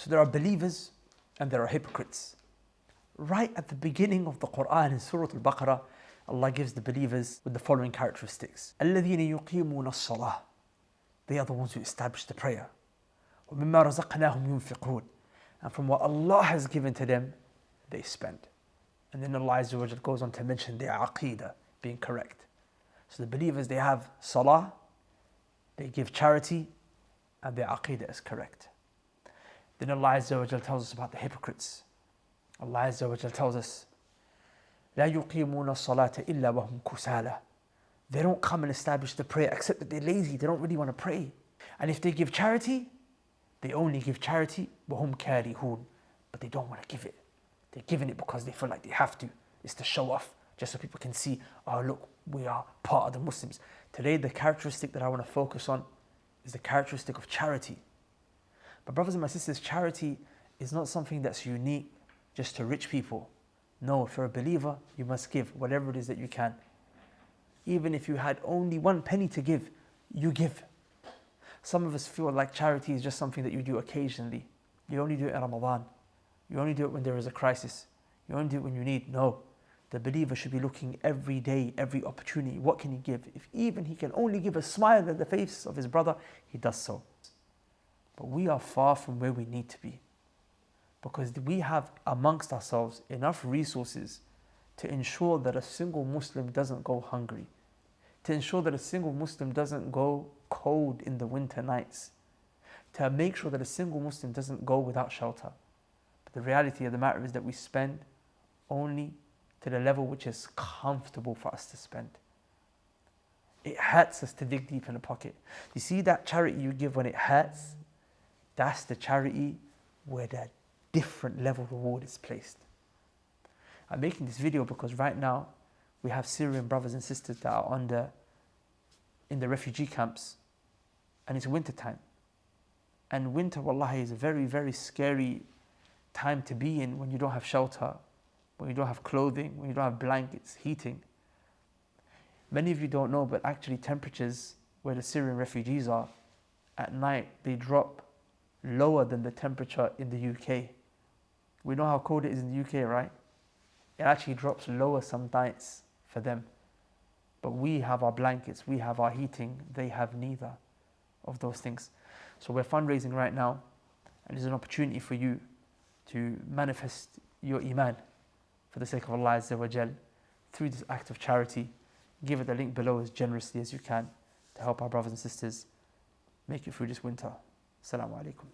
So there are believers and there are hypocrites. Right at the beginning of the Quran in Surah Al-Baqarah, Allah gives the believers with the following characteristics. الَّذِينَ يُقِيمُونَ الصَّلَاةِ. They are the ones who establish the prayer. وَمِمَّا رَزَقْنَاهُمْ يُنْفِقُونَ. And from what Allah has given to them, they spend. And then Allah Azza wa Jal goes on to mention their aqeedah being correct. So the believers, they have salah, they give charity, and their aqeedah is correct. Then Allah Azza wa Jal tells us about the hypocrites. Allah Azza wa Jal tells us, لا يقيمون الصلاة إلا وهم كسالى. They don't come and establish the prayer except that they're lazy, they don't really want to pray. And if they give charity, they only give charity وهم كارهون. But they don't want to give it. They're giving it because they feel like they have to. It's to show off, just so people can see, oh look, we are part of the Muslims. Today the characteristic that I want to focus on is the characteristic of charity. But brothers and my sisters, charity is not something that's unique just to rich people. No, if you're a believer, you must give whatever it is that you can. Even if you had only 1 penny to give, you give. Some of us feel like charity is just something that you do occasionally. You only do it in Ramadan. You only do it when there is a crisis. You only do it when you need. No. The believer should be looking every day, every opportunity. What can he give? If even he can only give a smile at the face of his brother, he does so. But we are far from where we need to be. Because we have amongst ourselves enough resources to ensure that a single Muslim doesn't go hungry, to ensure that a single Muslim doesn't go cold in the winter nights, to make sure that a single Muslim doesn't go without shelter. But the reality of the matter is that we spend only to the level which is comfortable for us to spend. It hurts us to dig deep in the pocket. You see that charity you give when it hurts? That's the charity where the different level reward is placed. I'm making this video because right now we have Syrian brothers and sisters that are in the refugee camps, and it's winter time. And winter, wallahi, is a very, very scary time to be in when you don't have shelter, when you don't have clothing, when you don't have blankets, heating. Many of you don't know, but actually temperatures where the Syrian refugees are, at night they drop lower than the temperature in the UK. We know how cold it is in the UK, right? It actually drops lower some nights for them. But we have our blankets, we have our heating, they have neither of those things. So we're fundraising right now, and it's an opportunity for you to manifest your iman for the sake of Allah Azza wa Jal through this act of charity. Give it the link below as generously as you can to help our brothers and sisters make it through this winter. Assalamu alaikum.